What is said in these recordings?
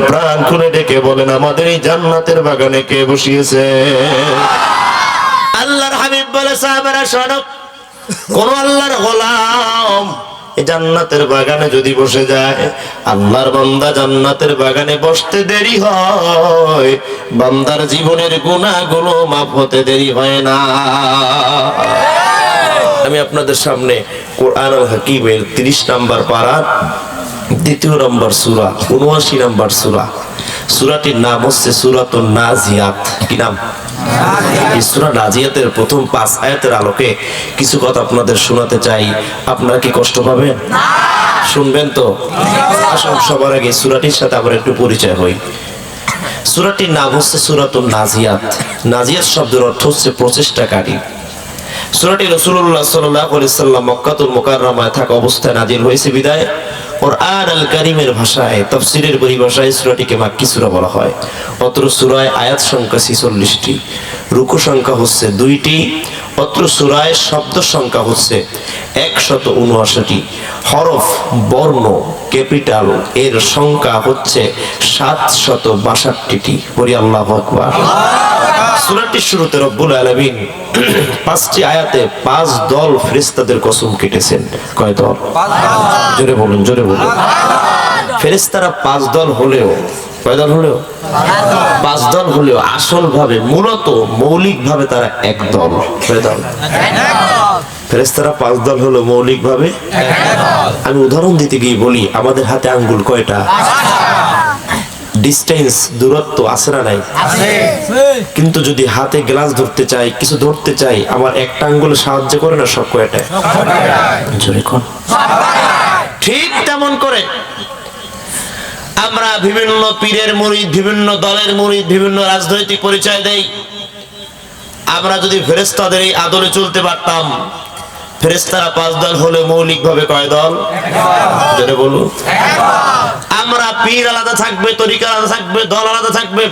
প্রাণ খুলে ডেকে বলেন, আমাদের এই জান্নাতের বাগানে কে বসিয়েছে? আল্লাহর হাবিব বলে, সাহাবারা শোনো, কোন আল্লাহর গোলাম এই জান্নাতের বাগানে যদি বসে যায়, আল্লাহর বান্দা জান্নাতের বাগানে বসতে দেরি হয়, বান্দার জীবনের গুনাহগুলো মাফ হতে দেরি হয় না। আমি আপনাদের সামনে কোরআনুল হাকিমের 30 নম্বর পারার 2 নম্বর সূরা 79 নম্বর সূরা, সূরাটির নাম হচ্ছে সূরাতুন নাজিয়াত। কি নাম? এই সূরা নাজিয়াতের প্রথম 5 আয়াতের আলোকে কিছু কথা আপনাদের শোনাতে চাই। আপনারা কি কষ্ট পাবেন? শুনবেন তো? আসুন সবার আগে সূরাটির সাথে আবার একটু পরিচয় হই। সূরাটির নাম হচ্ছে সূরাতুন নাজিয়াত। নাজিয়াত শব্দের অর্থ হচ্ছে প্রচেষ্টাকারী। সূরাটি রাসূলুল্লাহ সাল্লাল্লাহু আলাইহি সাল্লাম মক্কাতুল মুকাররমায় থাকা অবস্থায় নাজিল হয়েছে বিদায় কোরআন আল কারীমের ভাষায়, তাফসীরের পরিভাষায় সূরাটিকে মাক্কি সূরা বলা হয়। অত্র সূরায় আয়াত সংখ্যা 46টি, রুকু সংখ্যা হচ্ছে 2টি। অত্র সূরায় শব্দ সংখ্যা হচ্ছে 179টি, হরফ বর্ণ ক্যাপিটাল এর সংখ্যা হচ্ছে 762টি। বলি আল্লাহু আকবার। সূরাটির শুরুতে রব্বুল আলামিন 5টি আয়াতে 5 দল ফেরেশতাদের কসম কেটেছেন। কয় দল? 5 দল। জোরে বলুন, জোরে বলুন। ফেরেশতারা 5 দল হলেও, কয় দল হলেও? 5 দল হলেও আসল ভাবে মূলত মৌলিক ভাবে তারা এক দল। কয় দল? এক দল। ফেরেশতারা 5 দল হলো মৌলিক ভাবে এক দল। আমি উদাহরণ দিতে গিয়ে বলি, আমাদের হাতে আঙ্গুল কয়টা? ডিস্টেন্স, দূরত্ব আছে না নাই? আছে। কিন্তু যদি হাতে গ্লাস ধরতে চাই, কিছু ধরতে চাই, আমার একটা আঙ্গুল সাহায্য করে না সব কয়টা? জোরে কোন? ঠিক তেমন করে আমরা বিভিন্ন পীরের মুরিদ, বিভিন্ন দলের মুরিদ, বিভিন্ন রাজনৈতিক পরিচয় দেই। আমরা যদি ফেরেশতাদের এই আদলে চলতে পারতাম, ফেরেশতারা 5 দল হলে মৌলিক ভাবে কয় দল? জোরে বলুন। আমরা পীর আলাদা থাকবে, তরিকা আলাদা থাকবে, দল আলাদা থাকবে।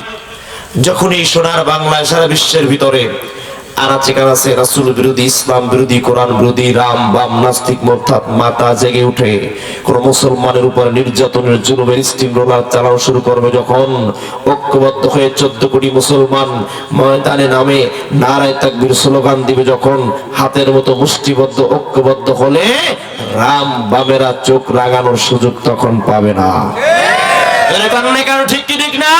যখন এই সোনার বাংলায় সারা বিশ্বের ভিতরে আনাচে কানাচে রাসূল বিরোধী, ইসলাম বিরোধী, কোরআন বিরোধী, রাম বাম নাস্তিক মোরতাদ মাথা জেগে উঠে কোন মুসলমানের উপর নির্যাতনের জুলুমের স্টিম রোলার চালানো শুরু করবে, যখন ঐক্যবদ্ধ হয়ে 14 কোটি মুসলমান ময়দানে নামে নারায়ে তাকবীর স্লোগান দিবে, যখন হাতের মতো মুষ্টিবদ্ধ ঐক্যবদ্ধ হলে রাম বামেরা চোখ রাগানোর সুযোগ তখন পাবে না। এর কারণে কারো ঠিক কি ঠিক না?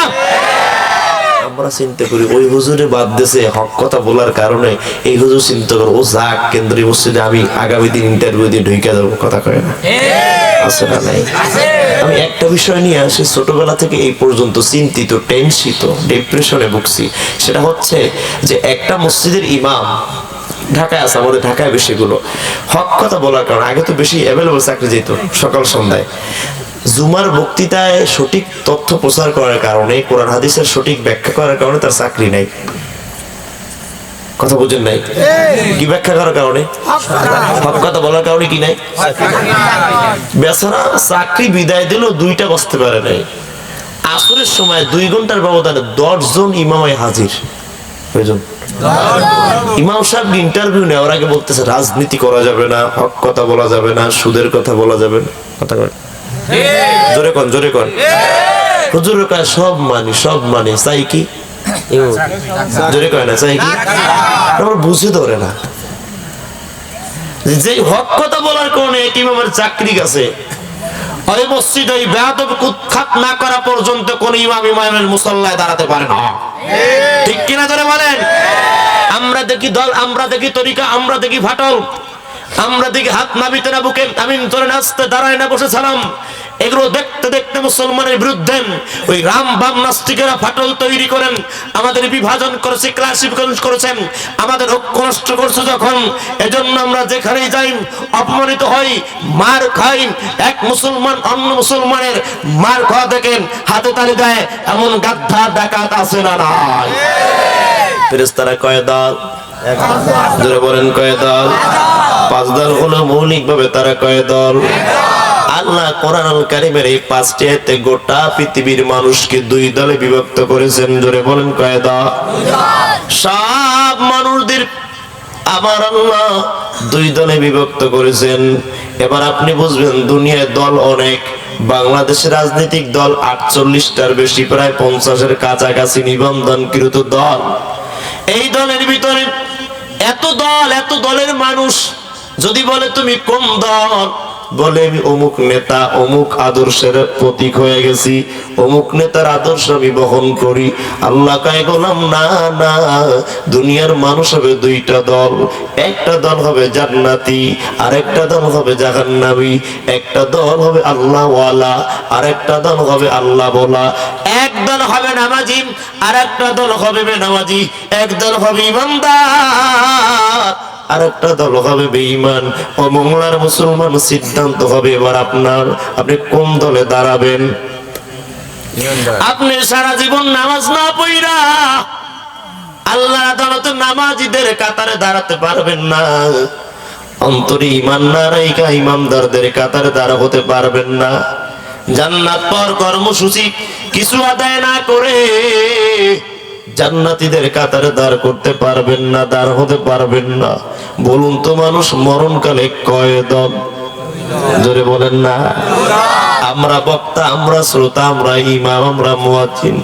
আমরা চিন্তা করি ওই হুজুরে বাদ দিয়েছে হক কথা বলার কারণে, এই হুজুর চিন্তা করে ও যাক কেন্দ্রীয় মসজিদে আমি আগামী দিন ইন্টারভিউ দিয়ে ঢুকে যাবো। কথা কয় না? আছে না নাই? আমি একটা বিষয় নিয়ে আসি, ছোটবেলা থেকে এই পর্যন্ত চিন্তিত, টেনশিত, ডিপ্রেশনে ভুগছি। সেটা হচ্ছে যে একটা মসজিদের ইমাম ঢাকায় আছে, আমাদের ঢাকায় বেশিগুলো, হক কথা বলার কারণে আগে তো বেশি অ্যাভেলেবল চাকরি যেত সকাল সন্ধ্যায়, জুমার বক্তৃতায় সঠিক তথ্য প্রচার করার কারণে, কোরআন হাদিসের সঠিক ব্যাখ্যা করার কারণে তার চাকরি নাই। কথা বুঝেন নাই? কি ব্যাখ্যা করার কারণে? হক কথা বলার কারণে কি নাই? বেচারা চাকরি বিদায় দিল, 2টা বসতে পারে নাই। আসরের সময় 2 ঘন্টার ব্যবধানে 10 জন ইমামে হাজির। কয়জন? ইমাম সাহেব ইন্টারভিউ নেওয়ার আগে বলতেছে রাজনীতি করা যাবে না, হক কথা বলা যাবে না, সুদের কথা বলা যাবে না। কথা কয় জোরে কোন, জোরে কোন। হুজুর কয় সব মানি, সব মানি, চাই কি? জোরে কয় না, চাই কি? আমার বুঝে ধরে না যে হক কথা বলার কারণে ইমামের চাকরি গেছে। ওই মসজিদে ওই বেয়াদব উৎখাত না করা পর্যন্ত কোন ইমাম ইমামের মুসাল্লায় দাঁড়াতে পারে না। ঠিক কিনা জোরে বলেন? আমরা দেখি দল, আমরা দেখি তরিকা, আমরা দেখি ফাটল, আমরা দেখি হাত নাবিতে না বুকে আমিন ধরে নাচতে দাঁড়ায় না বসে সালাম। এগুলো দেখতে দেখতে মুসলমানের বিরুদ্ধে ওই রাম বাম নাস্তিকেরা ফাটল তৈরি করেন, আমাদের বিভাজন করেছে, ক্লাসিফিকেশন করেছেন, আমাদের ঐক্য নষ্ট করছে। যখন এজন্য আমরা যেখানেই যাই অপমানিত হই, মার খাই। এক মুসলমান অন্য মুসলমানের মার খাওয়া দেখেন হাতে তালি দেয়, এমন গাদ্ধা ডাকাত আছে না নাই? ফেরেশতারা কয় দল? জোরে বলেন কয় দল? 5 দল হলো মৌলিক ভাবে তারা কয় দল? আল্লাহ কোরআনুল কারীমের এই 5টি আয়াতে গোটা পৃথিবীর মানুষকে 2 দলে বিভক্ত করেছেন। জোরে বলেন কয় দল? সব মানুষদের আমার আল্লাহ 2 দলে বিভক্ত করেছেন। এবার আপনি বুঝবেন দুনিয়ায় দল অনেক, বাংলাদেশের রাজনৈতিক দল 48টার বেশি, প্রায় 50-এর কাছাকাছি নিবন্ধনকৃত দল। এই দলের ভিতরে এত দলের মানুষ যদি বলে তুমি কোন দল, বলে আমি অমুক নেতা অমুক আদর্শের প্রতীক হয়ে গেছি, অমুক নেতার আদর্শ আমি বহন করি। আল্লাহ কয় গোলাম না না, দুনিয়ার মানুষ হবে দুইটা দল, একটা দল হবে জান্নাতি আর একটা দল হবে জাহান্নামী। একটা দল হবে আল্লাহওয়ালা আর একটা দল হবে আল্লাহ বলা। এক দল হবে নামাজি আর একটা দল হবে বেনামাজি। এক দল হবে ইমানদার আর একটা দল হবে বেঈমান। ও বাংলার মুসলমান, সিদ্ধান্ত হবে এবার আপনার, আপনি কোন দলে দাঁড়াবেন। আপনি সারা জীবন নামাজ না পড়া আল্লাহ আদালতে নামাজীদের কাতারে দাঁড়াতে পারবেন না। অন্তরে ঈমান না রাইখা ইমানদারদের কাতারে দাঁড়া হতে পারবেন না। জান্নাত পর কর্মসূচি কিছু আদায় না করে জান্নাতীদের কাতারে দাঁড় করতে পারবেন না, দাঁড় হতে পারবেন না। বলুন তো মানুষ মরণকালে কয় দল? জোরে বলেন না। আমরা বক্তা, আমরা শ্রোতা, আমরা ইমাম, আমরা মুয়াজ্জিন,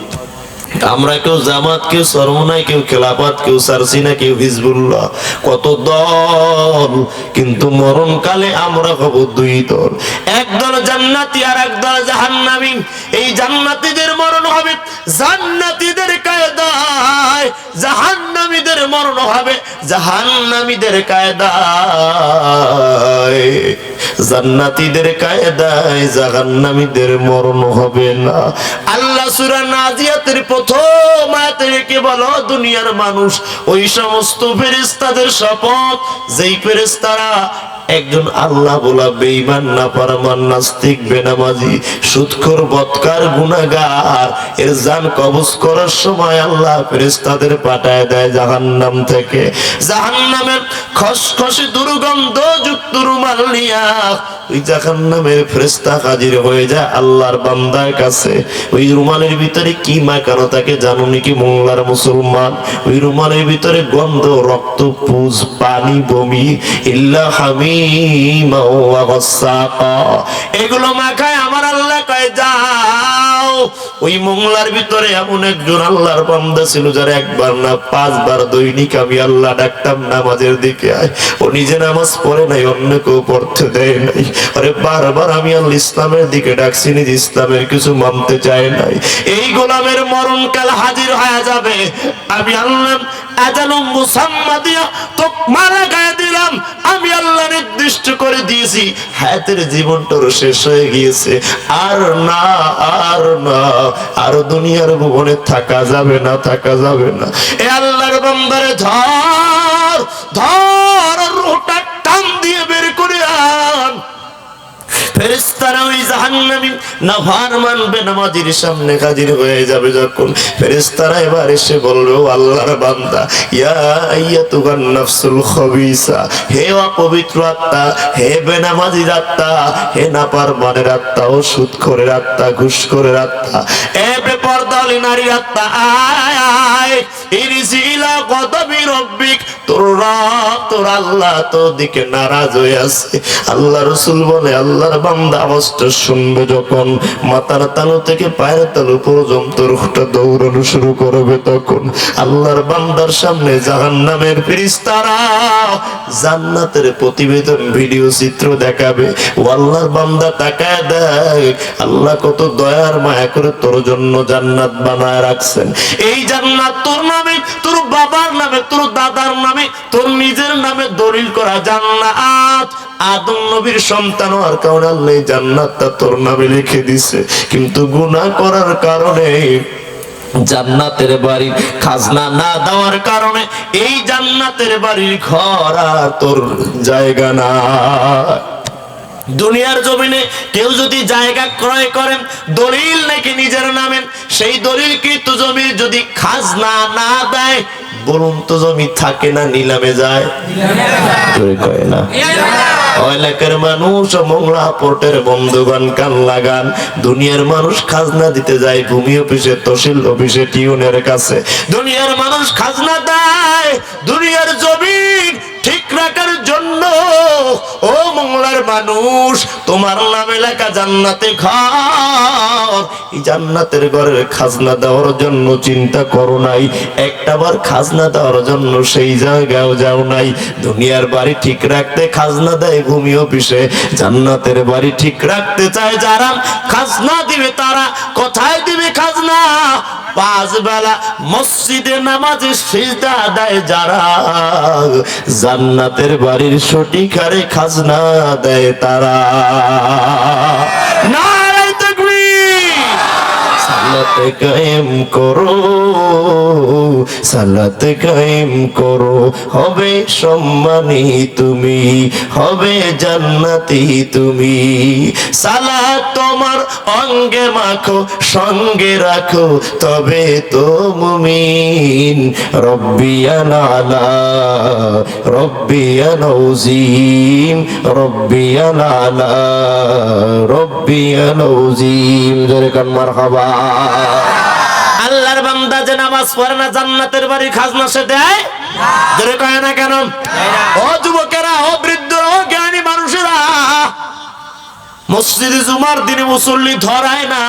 আমরা কেউ জামাত, কেউ সরমনাই, কেউ খেলাফত, কেউ সারসিনা, কেউ হিজবুল্লাহ, কত দল, কিন্তু মরণকালে আমরা হব দুই দল। এক দল জান্নাতি আর এক দল জাহান্নামী। এই জান্নাতীদের মরণ হবে জান্নাতীদের কায়দায়, জাহান্নামীদের মরণ হবে জাহান্নামীদের কায়দায়। জান্নাতীদের কায়দায় জাহান্নামীদের মরণ হবে না। আল্লাহ সূরা নাজিয়াতের প্রথম আয়াতে রেখে বলো, দুনিয়ার মানুষ ওই সমস্ত ফেরেশতাদের শপথ যেই ফেরেশতারা একজন আল্লাহ বলা বেঈমান, নাফরমান, নাস্তিক, বেনামাজি, সুদখোর, বদকার, গুনাহগার এর জান কবজ করার সময় আল্লাহ ফেরেশতাদের পাঠায় দেয় জাহান্নাম থেকে। জাহান্নামের খসখসে দুর্গন্ধ যুক্ত রুমাল নিয়া ওই জাহান্নামের ফেরেশতা হাজির হয়ে যায় আল্লাহর বান্দার কাছে। ওই রুমালের ভিতরে কি মাখানো থাকে জানো নাকি মোল্লার মুসলমান? ওই রুমালের ভিতরে গন্ধ, রক্ত, পুজ, পানি, বমি, ইল্লা হামিমা ওয়া গাসসাকা, এগুলো মাখায় আমার আল্লাহ কয় যাও। ওই মোংলার ভিতরে এমন একজন আল্লাহর বান্দা ছিল যার একবার না 5 বার দৈনিক আমি আল্লাহ ডাকতাম নামাজের দিকে আয়। ও নিজে নামাজ পড়ে নাই, অন্য কেউ পড়তে দেয় নাই। আরে বারবার আমি আল্লাহ ইসলামের দিকে ডাকছি, নিজে ইসলামের কিছু মানতে চায় নাই। এই গোলামের মরণকাল হাজির হয়ে যাবে। আমি আল্লাহ আজালুম মুসাম্মা দিয়া তো মারা গায়ে দিলাম। আমি আল্লাহ নির্দিষ্ট করে দিয়েছি, হায়াতের জীবনটার শেষ হয়ে গিয়েছে। আর না, আর না, আর দুনিয়ার ভুবনে থাকা যাবে না, থাকা যাবে না। এ আল্লাহর বান্দারে ধর ধর, রুহটা টান দিয়ে বের করে আন। ফেরেশতারা ওই জাহান্নামী নাফরমান বেনামাজির সামনে হাজির হয়ে যাবে। যখন ফেরেশতারা এবার এসে বলবে, ও আল্লাহর বান্দা, ইয়া আইয়াতুহান নাফসুল খাবিসা, হে অপবিত্র আত্মা, হে বেনামাজির আত্মা, হে নাফরমানের আত্মা, ও সুদখোরের আত্মা, ঘুষখোরের আত্মা, এ বেপরদাওয়ালি নারীর আত্মা, আয় আয় ইরজি ইলা গদাবি রব্বিক, তোর রব, তোর আল্লাহ তোর দিকে নারাজ হয়ে আছে। আল্লাহ রাসূল বলে, আল্লাহর বান্দা আওয়াজটা শুনবে যখন মাথার তালু থেকে পায়ের তালু পর্যন্ত রূহটা দৌড়ানো শুরু করবে, তখন আল্লাহর বান্দার সামনে জাহান্নামের ফেরেশতারা জান্নাতের প্রতিবেদন ভিডিও চিত্র দেখাবে। ও আল্লাহর বান্দা তাকায় দেখ, আল্লাহ কত দয়ার মায়া করে তোর জন্য জান্নাত বানায় রাখছেন। এই জান্নাত তোর নামে, তোর বাবার নামে, তোর দাদার নামে, তোর নিজের নামে দলিল করা জান্নাত। আদম নবীর সন্তান হওয়ার কারণে আল্লাহ জান্নাতটা তোর নামে লিখে দিছে, কিন্তু গুনাহ করার কারণে জান্নাতের বাড়ির খাজনা না দেওয়ার কারণে এই জান্নাতের বাড়ির ঘর আর তোর জায়গা না। দুনিয়ার জমিনে কেউ যদি জায়গা ক্রয় করেন দলিল নাকি নিজের নামে, সেই দলিলকৃত জমির যদি খাজনা না দেয়, বলুন তো জমি থাকে না নিলামে যায়? কয় না। এলাকার মানুষ, মোংলা পোর্টের বন্ধুগণ কান লাগান, দুনিয়ার মানুষ খাজনা দিতে যায় ভূমি অফিসে, তহসিল অফিসে, টিউনের কাছে। দুনিয়ার মানুষ খাজনা দেয় দুনিয়ার জমিন ঠিক রাখার জন্য ও মংলার মানুষ, তোমার নামে লেখা জান্নাতে ঘর, এই জান্নাতের ঘরের খাজনা দেওয়ার জন্য চিন্তা করো নাই, একটাবার খাজনা দেওয়ার জন্য সেই জায়গাও যাও নাই। দুনিয়ার বাড়ি ঠিক রাখতে খাজনা দেয় ভূমি অফিসে, জান্নাতের বাড়ি ঠিক রাখতে চায় যারা, খাজনা দিবে তারা। কোথায় দিবে খাজনা? 5 বেলা মসজিদে নামাজে সিজদা দেয় যারা, জান্নাতের বাড়ির সঠিক হারে খাজনা দেয় তারা। নারে তাকবীর! সালাত কায়েম করো, সালাত কায়েম করো, হবে সম্মানী তুমি, হবে জান্নাতি তুমি। সালাত তোমার অঙ্গে মাখো, সঙ্গে রাখো, তবে তো মুমিন। রব্বিয়ানা আলা, রব্বিয়ানা উজিম, রব্বিয়ানা আলা, রব্বিয়ানা উজিম। জোরে কান মারহাবা। আল্লাহর বান্দা যে নামাজ পড়ে না, জান্নাতের বাড়ির খাজনা সে দেয় না। জোরে কয় না কেন? ও যুবকেরা, ও বৃদ্ধরা, ও জ্ঞানী মানুষেরা, মসজিদে জুমার দিনে মুসল্লি ধরায় না,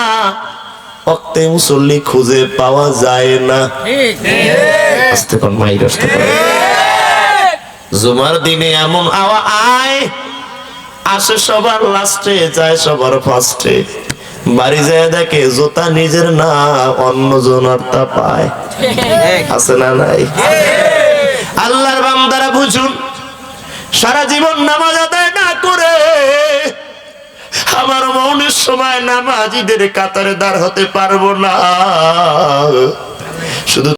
ওয়াক্তে মুসল্লি খুঁজে পাওয়া যায় না। আস্তে কোন মাইর আসতে পারে। জুমার দিনে এমন আয় আসে সবার লাস্টে, যায় সবার ফার্স্টে। বাড়ি যায় দেখে জোতা নিজের না, অন্য জনের তা পায়। আছে না নাই? আল্লাহর বান্দারা বুঝুন, সারা জীবন নামাজ আদায় না করে আমার মৌনের সময় নামাজীদের কাতারে দাঁড় হতে পারবো না। শুধু